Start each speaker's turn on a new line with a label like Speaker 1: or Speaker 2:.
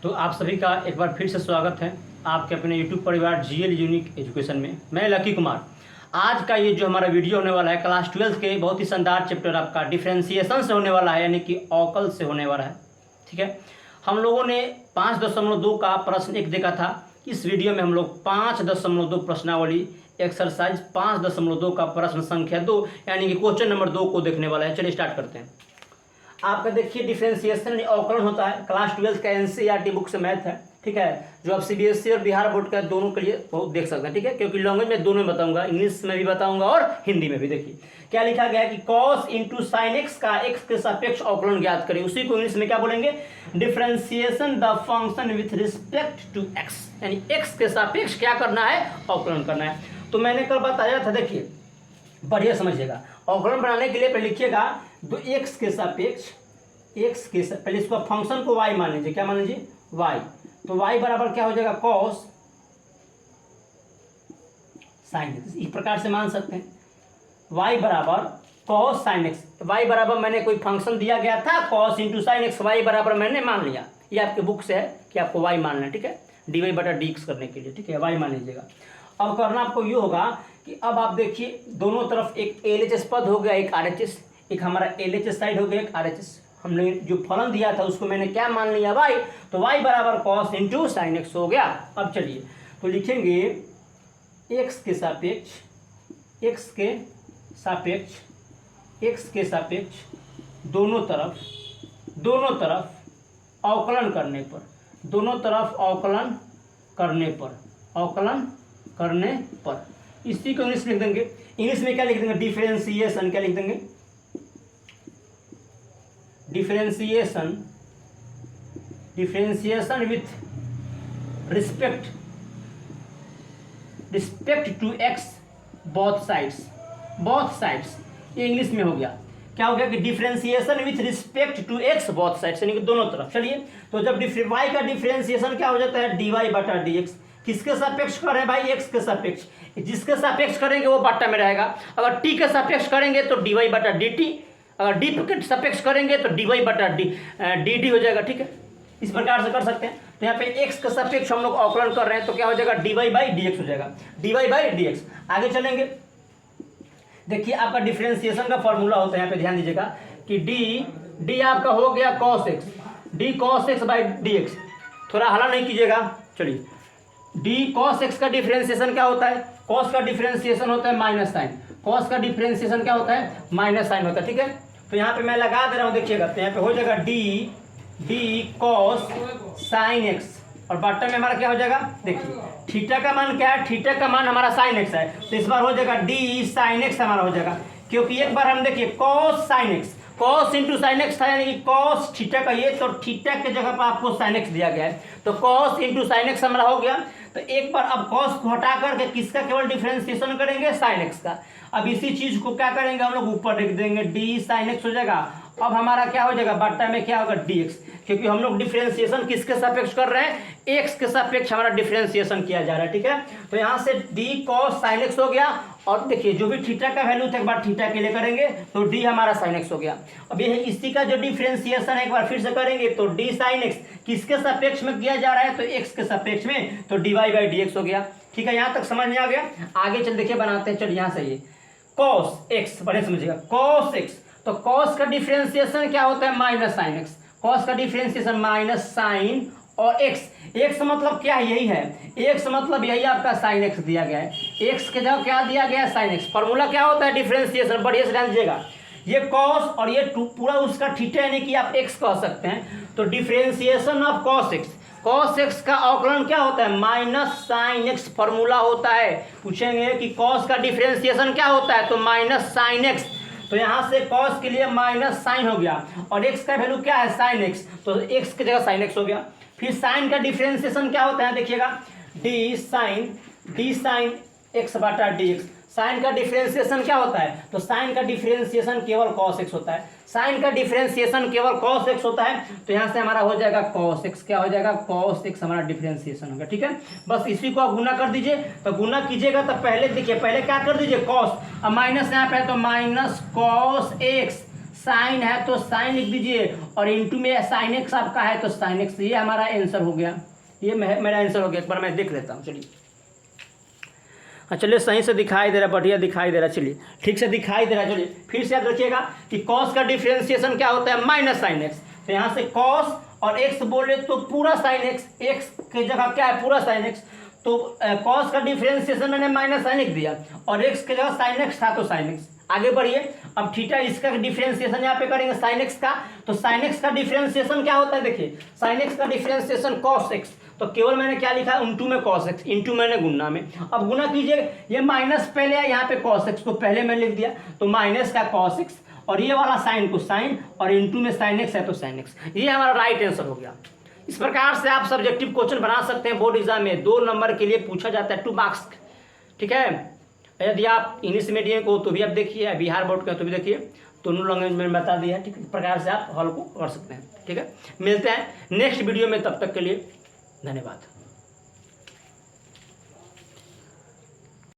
Speaker 1: तो आप सभी का एक बार फिर से स्वागत है आपके अपने YouTube परिवार जीएल यूनिक एजुकेशन में। मैं लकी कुमार। आज का ये जो हमारा वीडियो होने वाला है क्लास 12 के बहुत ही शानदार चैप्टर आपका डिफरेंशिएशन से होने वाला है, यानी कि अवकल से होने वाला है। ठीक है, हम लोगों ने 5.2 का प्रश्न एक देखा था। इस वीडियो में हम लोग 5.2 प्रश्नावली एक्सरसाइज 5.2 का प्रश्न संख्या 2 यानी कि क्वेश्चन नंबर 2 को देखने वाला है। चलिए स्टार्ट करते हैं। आपका देखिए डिफरेंशिएशन अवकलन होता है, क्लास 12 का एनसीईआरटी बुक से मैथ है। ठीक है, जो आप सीबीएसई और बिहार बोर्ड का दोनों के लिए बहुत देख सकते हैं। ठीक है, क्योंकि लैंग्वेज में दोनों में बताऊंगा, इंग्लिश में भी बताऊंगा और हिंदी में भी। देखिए क्या लिखा गया है कि cos इंटू साइन एक्स का एक्स के सापेक्ष अवकलन ज्ञात करें। उसी को इंग्लिश में क्या बोलेंगे, differentiation the function with respect to X, यानी एक्स के सापेक्ष क्या करना है, अवकलन करना है। तो मैंने कल बताया था, देखिए बढ़िया समझिएगा। अवकलन बनाने के लिए पहले लिखिएगा तो एक्स के सापेक्ष, पहले इसको फंक्शन को y मान लीजिए। क्या मान लीजिए, y। तो y बराबर क्या हो जाएगा, cos साइन एक्स। इस प्रकार से मान सकते हैं y बराबर cos साइन एक्स। y बराबर मैंने कोई फंक्शन दिया गया था cos into sine x, y बराबर मैंने मान लिया। ये आपके बुक से है कि आपको y मानना है। ठीक है, dy बटा dx करने के लिए। ठीक है, y मान लीजिएगा। अब करना आपको ये होगा कि अब आप देखिए दोनों तरफ एक LHS पद हो गया, एक RHS, एक हमारा LHS साइड हो गया, एक RHS। हमने जो फलन दिया था उसको मैंने क्या मान लिया, y। तो y बराबर cos इंटू साइन एक्स हो गया। अब चलिए तो लिखेंगे x के सापेक्ष, x के सापेक्ष दोनों तरफ अवकलन करने पर इसी को इंग्लिश लिख देंगे। इंग्लिश में क्या लिख देंगे, डिफरेंशिएशन। क्या लिख देंगे, differentiation with respect to X both sides. ये इंग्लिश में हो गया। क्या हो गया कि differentiation with respect to X both sides, यानी कि दोनों तरफ। चलिए तो जब y का डिफरेंशिएशन क्या हो जाता है, dy बटा dx। किसके सापेक्ष कर रहे हैं भाई, x के सापेक्ष। जिसके सापेक्ष करेंगे वो बट्टा में रहेगा। अगर t के सापेक्ष करेंगे तो dy बटा dt, अगर d के सापेक्ष करेंगे तो dy बटा dd हो जाएगा। ठीक है, इस प्रकार से कर सकते हैं। तो यहाँ पे x के सापेक्ष हम लोग अवकलन कर रहे हैं तो क्या हो जाएगा, dy बाई dx हो जाएगा, dy बाई dx। आगे चलेंगे, देखिए आपका डिफरेंशिएशन का फॉर्मूला होता है, यहाँ पे ध्यान दीजिएगा कि d आपका हो गया cos x, d cos x by dx। थोड़ा हला नहीं कीजिएगा। चलिए d cos x का डिफरेंशिएशन क्या होता है, cos का डिफरेंशिएशन होता है माइनस साइन। cos का डिफरेंशिएशन क्या होता है, माइनस साइन होता है। ठीक है, तो यहाँ पे मैं लगा दे रहा हूँ, देखिएगा तो यहाँ पे हो जाएगा d cos साइन एक्स और बट्टा में हमारा क्या हो जाएगा, देखिए थीटा का मान क्या है, थीटा का मान हमारा साइन एक्स है। तो इस बार हो जाएगा d साइन एक्स हमारा हो जाएगा, क्योंकि एक बार हम देखिए cos sine x, cos into sine x था, यानी कि cos थीटा का ये, तो थीटा के जगह पर आपको साइन एक्स दिया गया है, तो cos इंटू साइन एक्स हमारा हो गया। तो एक बार अब cos को हटा करके किसका केवल डिफरेंशिएशन करेंगे, साइन एक्स का। अब इसी चीज को क्या करेंगे हम लोग, ऊपर लिख देंगे d साइन एक्स हो जाएगा। अब हमारा क्या हो जाएगा, बट्टा में क्या होगा dx, क्योंकि हम लोग डिफरेंशिएशन किसके सापेक्ष कर रहे हैं, x के सापेक्ष हमारा डिफरेंशिएशन किया जा रहा है। ठीक है, तो यहाँ से d cos sin x हो गया। और देखिए जो भी थीटा का वैल्यू था एक बार थीटा के लिए करेंगे तो d हमारा sin x हो गया। अब ये इसी का जो डिफरेंशिएशन है एक बार फिर से करेंगे तो d sin x किसके सापेक्ष में किया जा रहा है, तो x के सापेक्ष में, तो dy बाई dx हो गया। ठीक है, यहाँ तक समझ में आ गया। आगे चल देखिए बनाते हैं। चलिए यहाँ से ये cos x, बड़े समझिएगा cos x, तो cos का डिफरेंशिएशन क्या होता है, माइनस साइन एक्स। cos का डिफरेंशिएशन माइनस साइन और x मतलब क्या है, यही है x मतलब यही आपका साइन x दिया गया है। x के जगह क्या दिया गया है, साइन x। फॉर्मूला क्या होता है डिफरेंशिएशन, बढ़िया से ध्यान दीजिएगा। ये cos और ये पूरा उसका थीटा, यानी कि आप x कह सकते हैं। तो डिफरेंशिएशन ऑफ cos x का अवकलन क्या होता है, माइनस साइन x फॉर्मूला होता है। पूछेंगे कि cos का डिफरेंशिएशन क्या होता है, तो माइनस साइन x। तो यहाँ से cos के लिए माइनस साइन हो गया और x का वैल्यू क्या है, साइन x, तो x की जगह साइन x हो गया। फिर साइन का डिफरेंशिएशन क्या होता है, देखिएगा d साइन x बटा dx। साइन का डिफरेंशिएशन क्या होता है, तो साइन का डिफरेंशिएशन केवल cos x होता है। साइन का डिफरेंशिएशन केवल cos x होता है, तो यहाँ से हमारा हो जाएगा cos x। क्या हो जाएगा, cos x हमारा डिफरेंशिएशन होगा। ठीक है, बस इसी को आप गुना कर दीजिए। तो गुना कीजिएगा तो पहले देखिए, पहले क्या कर दीजिए cos, अब माइनस यहाँ पे है तो माइनस cos x साइन है तो साइन लिख दीजिए, और इंटू में साइन एक्स आपका है तो साइन एक्स। ये हमारा आंसर हो गया, ये मेरा आंसर हो गया। एक बार मैं देख लेता हूँ, चलिए। चलिए सही से दिखाई दे रहा है, बढ़िया दिखाई दे रहा है, चलिए ठीक से दिखाई दे रहा है। चलिए फिर से याद रखिएगा कि कॉस का डिफरेंशिएशन क्या होता है, माइनस साइन एक्स। तो यहाँ से कॉस और एक्स बोले तो पूरा साइन एक्स, एक्स की जगह क्या है, पूरा साइन एक्स। तो कॉस का डिफरेंशिएशन मैंने माइनस साइन एक्स दिया, और एक्स की जगह साइन एक्स था तो साइन एक्स। आगे बढ़िए, अब थीटा इसका डिफरेंशिएशन यहाँ पे करेंगे साइन एक्स का। तो साइन एक्स का डिफरेंशिएशन क्या होता है, देखिए साइन एक्स का डिफरेंशिएशन कॉस एक्स। तो केवल मैंने क्या लिखा है, इंटू में कॉस एक्स, इंटू मैंने गुना में। अब गुना कीजिए, ये माइनस पहले है यहाँ पे कॉस एक्स को पहले मैंने लिख दिया, तो माइनस का कॉस एक्स, और ये वाला साइन को साइन, और इंटू में साइन एक्स है तो साइन एक्स। ये हमारा राइट आंसर हो गया। इस प्रकार से आप सब्जेक्टिव क्वेश्चन बना सकते हैं बोर्ड एग्जाम में, 2 नंबर के लिए पूछा जाता है, 2 मार्क्स। ठीक है, यदि आप इंग्लिश मीडियम को तो भी आप देखिए, बिहार बोर्ड का तो भी देखिए, दोनों लैंग्वेज में बता दिया। ठीक है, इस प्रकार से आप हॉल को कर सकते हैं। ठीक है, मिलते हैं नेक्स्ट वीडियो में, तब तक के लिए धन्यवाद।